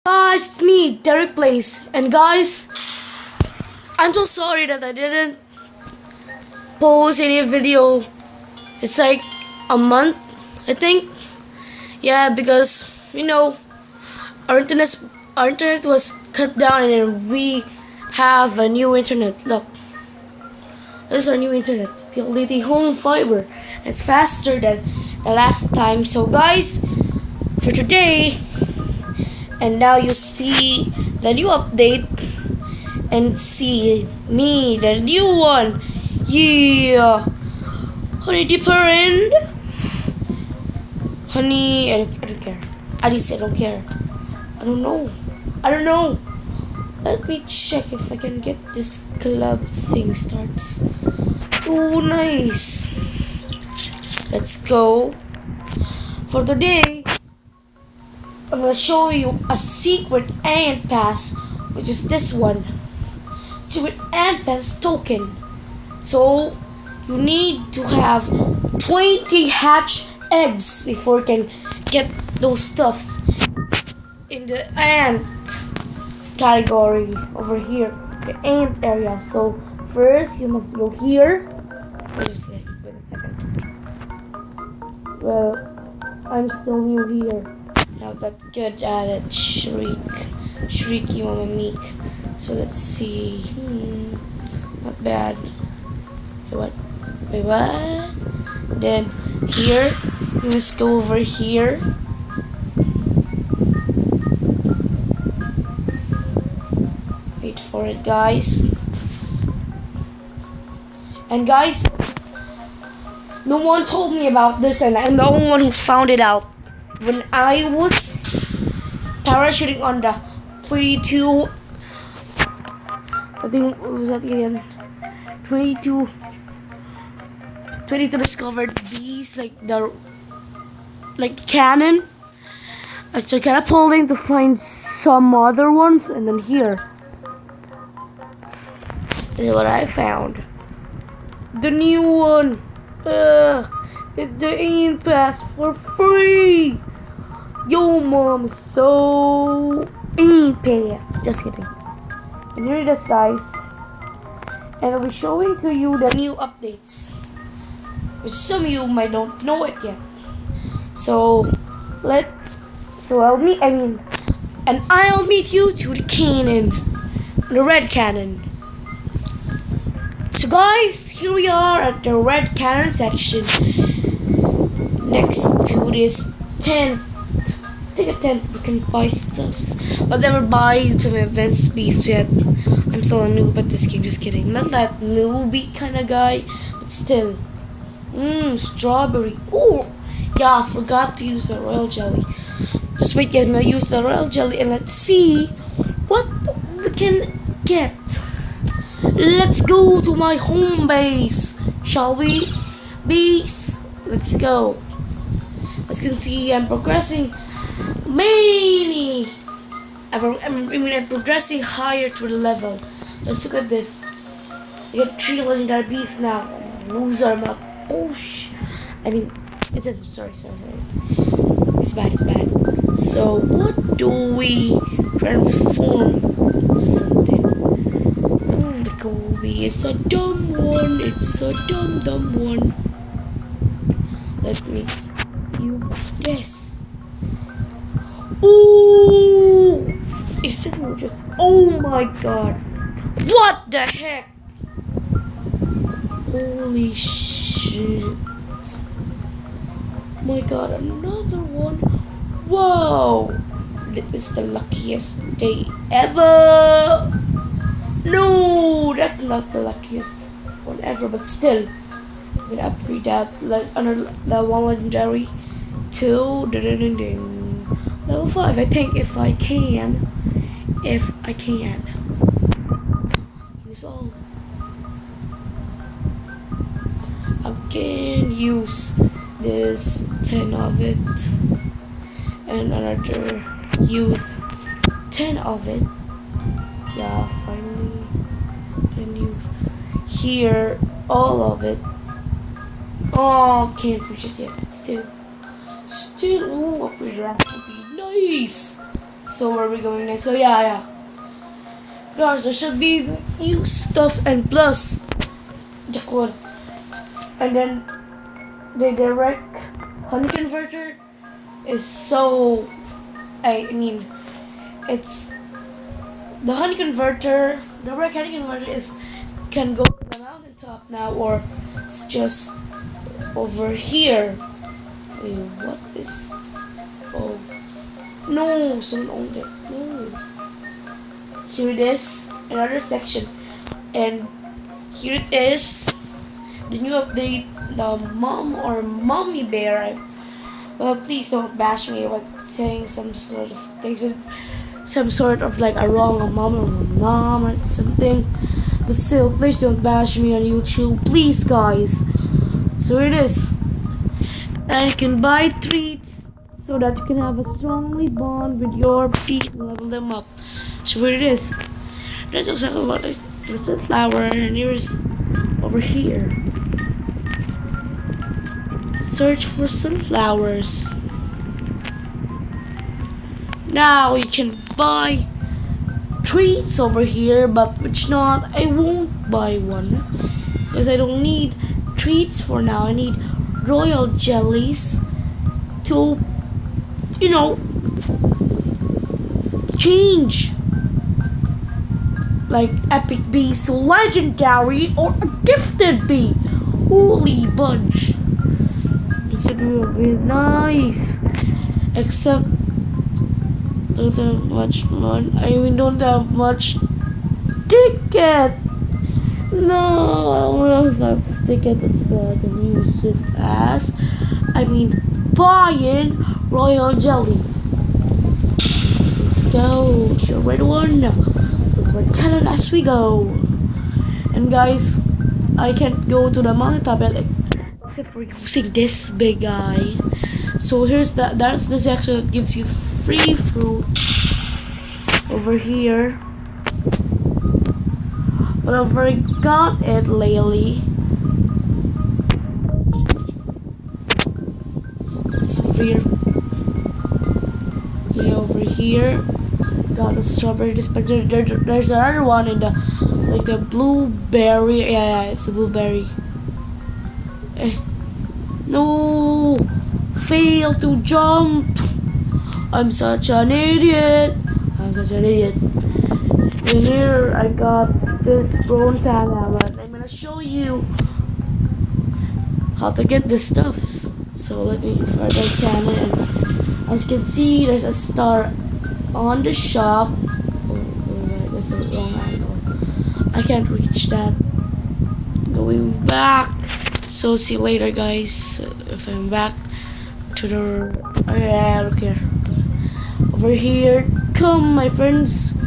Guys, it's me, Derek Plays, and guys, I'm so sorry that I didn't post any video. It's like a month, I think. Yeah, because our internet was cut down, and then we have a new internet. Look, this is our new internet, PLDT Home Fiber. It's faster than the last time. So, guys, for today. And now you see the new update and see me, the new one. Yeah, honey dipper and honey. I don't care. I just said I don't care. I don't know. Let me check if I can get this club thing starts. Oh, nice. Let's go. For today, I'm going to show you a secret ant pass, which is this one. Secret ant pass token. So you need to have 20 hatch eggs before you can get those stuffs in the ant category over here, the ant area. So first you must go here. Wait a second. Well, I'm still new here. Not that good at it. Shrieky Mama Meek. So let's see. Not bad. Wait, what? Then here, you must go over here. Wait for it, guys. And guys, no one told me about this, and I'm the only one who found it out. When I was parachuting on the 22, I think, what was that again? 22 discovered bees, like cannon. I started catapulting to find some other ones, and then here is what I found. The new one. It's the ant pass for free. Yo, mom, so ant pass. Just kidding. And here it is, guys. And I'll be showing to you the new updates, which some of you might don't know it yet. So I'll meet you to the cannon, the red cannon. So guys, here we are at the red cannon section, next to this tent. Take a tent, we can buy stuffs, but never buy some event speeds yet. I'm still a noob at this game, just kidding. Not that newbie kind of guy, but still. Strawberry. Oh, yeah, I forgot to use the royal jelly. Just wait, guys, I'm gonna use the royal jelly and let's see what we can get. Let's go to my home base, shall we? Base, let's go. As you can see, I'm progressing I'm progressing higher to the level. Let's look at this. I get 3 legendary beasts now. Loser, I'm up. Oh sorry. It's bad. So what do we transform? Something. Oh, the Colby. It's a dumb one. It's a dumb one. Let me use this. Ooh! It's just oh my god. What the heck? Holy shit. Oh my god, another one. Whoa! This is the luckiest day ever. No, that's not the luckiest one ever, but still. I'm gonna upgrade that under the one legendary to level 5, I think, if I can. Use all. I can use this 10 of it. And another use 10 of it. Yeah, finally. Can use here all of it. Oh, can't reach it yet, but still. Ooh, upgrade recipe. Nice! So where are we going next? So yeah. Guys, there should be new stuff and plus the code. And then the direct honey converter is so I mean it's the honey converter direct honey converter is can go to the mountaintop now or it's just over here. Wait, what is oh no someone owned it. No. Here it is, another section. And here it is. The new update, the mom or mommy bear. Well, please don't bash me about saying some sort of things, but it's some sort of like a wrong mom or something. But still, please don't bash me on YouTube, please, guys. So it is, and you can buy treats so that you can have a strongly bond with your peas and level them up. So here it is. That's exactly what is the sunflower, and here's over here. Search for sunflowers. Now you can buy treats over here, but which not I won't buy one because I don't need treats for now. I need royal jellies to, you know, change like epic bees to legendary or a gifted bee. Holy bunch. It's gonna be nice. Except don't have much money. I mean don't have much ticket. No, I don't have ticket. That's what the music as. I mean buying royal jelly. Let's go. You're right one. We're cannon as we go. And guys, I can't go to the mountaintop yet except for using this big guy. So here's that's the section that gives you free fruit over here. But I've already got it lately. It's over here. Okay, over here. Got the strawberry dispenser. There's another one in the like the blueberry. Yeah, it's a blueberry. No, fail to jump. I'm such an idiot. And here I got this bronze hammer. I'm gonna show you how to get the stuffs. So let me fire the cannon. And as you can see, there's a star on the shop. Oh, that's a wrong angle. I can't reach that. Going back. So see you later, guys. If I'm back to the I don't care. Over here, come my friends.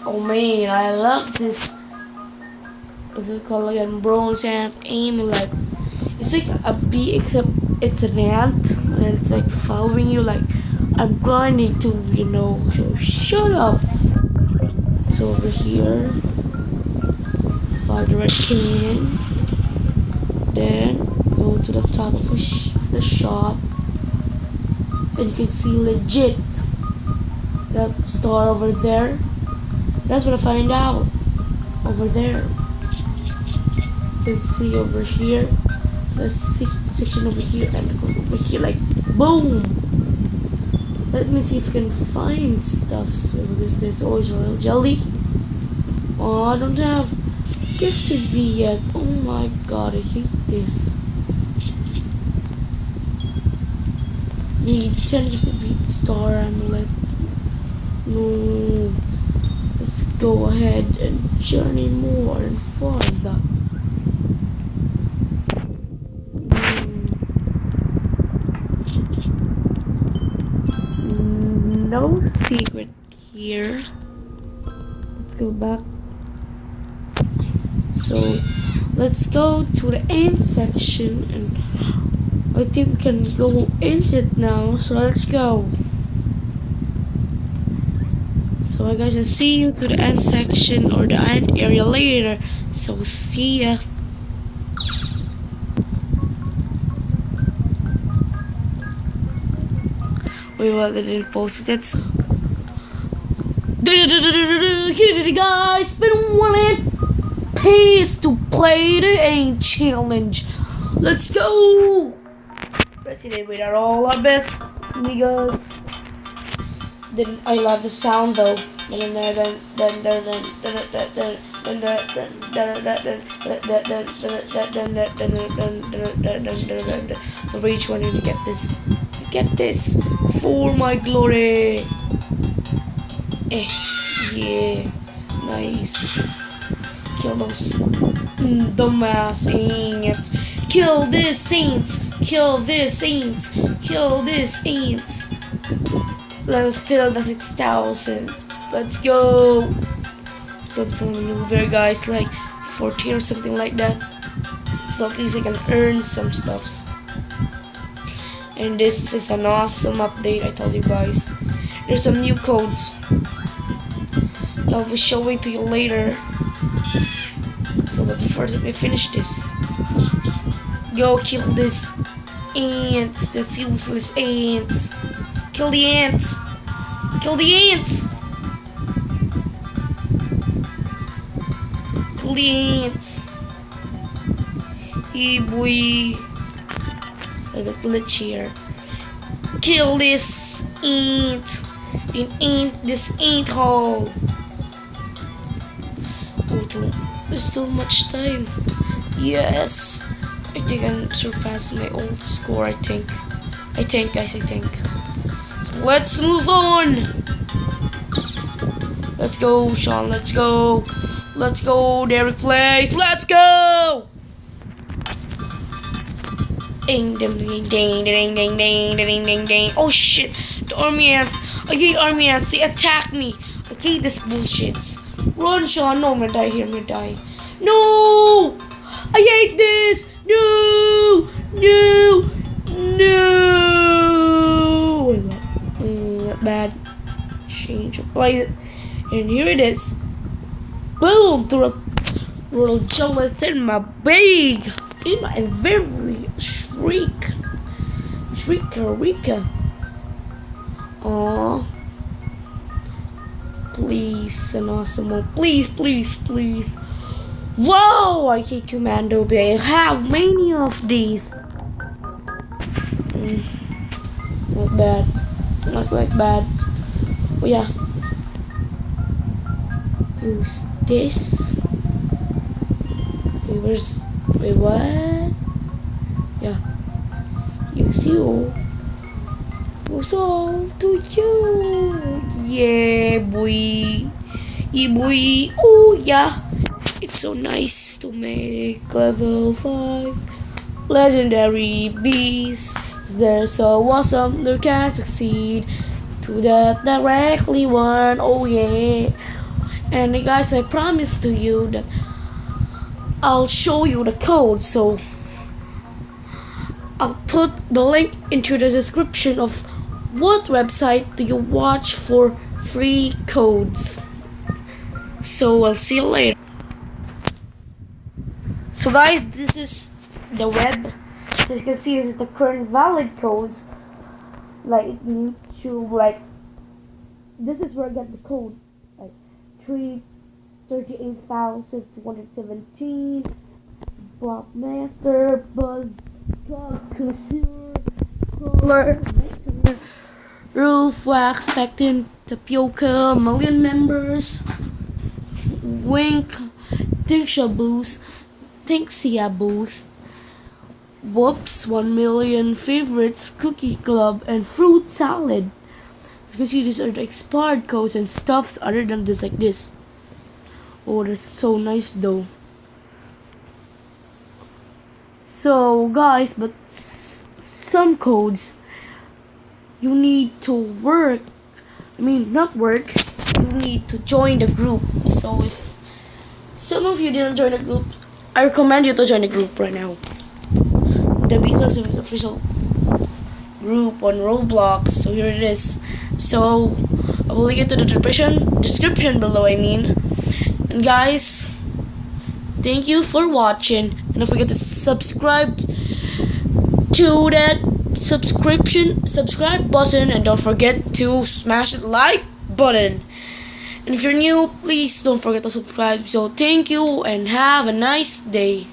Oh man, I love this. What's it called again? Bronze ant amulet. It's like a bee except it's an ant and it's like following you like I'm grinding to, you know, so shut up. So over here, fire the red cannon. Then go to the top of the shop, and you can see legit that star over there. That's what I find out over there. You can see over here, the section over here, and over here, like boom. Let me see if I can find stuff. So there's always royal jelly. Oh, I don't have gifted bee yet. Oh my god, I hate this. Need 10 gifted bee star amulet. No. Let's go ahead and journey more and farther. No secret here. Let's go back. So let's go to the end section, and I think we can go into it now. So let's go. So I guys, I'll see you to the end section or the end area later. So see ya. Wait, well, I didn't post it. Guys, been wanting peace to play the Ain't Challenge. Let's go! Today we are all our best, niggas. I love the sound though. The rage wanted to get this. Get this for my glory. Yeah, nice. Kill those dumbass ants. Kill this saints. Kill this saints. Kill this saints. Let's kill the 6,000. Let's go. Something new there, guys, like 14 or something like that. So at least I can earn some stuffs. And this is an awesome update, I told you guys. There's some new codes. I'll be showing to you later. So but first let me finish this. Go kill this ants, that's useless ants. Kill the ants. Kill the ants. Kill the ants. Hey boy. I got glitch here. Kill this ant. This ant hole. There's so much time. Yes. I think I surpassed my old score, I think. Guys, I think. So let's move on. Let's go, Sean, let's go. Let's go, Derek Place. Let's go! Ding ding ding ding ding ding ding ding ding ding. Oh shit. The army ants. I hate army ants. They attack me. I hate this bullshit. Run, Sean. No, I'm gonna die here. I'm gonna die. No! I hate this! No! No! No! Bad. Change of light. And here it is. Boom! Through a little jealous in my bag. In my very Shrieker. Aww. Please, an awesome one. Please. Whoa! I hate Commando Bay. I have many of these. Not bad. Not quite bad. Oh yeah. Use this. Wait, what? Yeah. Use you. Goes all to you. Yeah, boy. Yeah, boy. Oh, yeah. It's so nice to make level 5 legendary beasts. They're so awesome, they can't succeed to that directly one. Oh, yeah. And guys, I promise to you that I'll show you the code, so I'll put the link into the description of what website do you watch for free codes. So I'll see you later. So guys, this is the web. So you can see this is the current valid codes. Like YouTube, like this is where I get the codes. Like 38,217, Bob Master, Buzz, Consumer, Crawler, Roof, Wax, Pectin, Tapioca, Million Members, Wink, Tinksha Boost, Tinxia Boost, Whoops, 1 million favorites, Cookie Club, and Fruit Salad. You can see these are the expired codes and stuffs other than this, like this. Oh, that's so nice though. So guys, but some codes you need to work. Not work. You need to join the group. So if some of you didn't join the group, I recommend you to join the group right now. The Bezos official group on Roblox. So here it is. So I will link it to the description below. And guys, thank you for watching, and don't forget to subscribe to that subscribe button, and don't forget to smash the like button. And if you're new, please don't forget to subscribe. So thank you and have a nice day.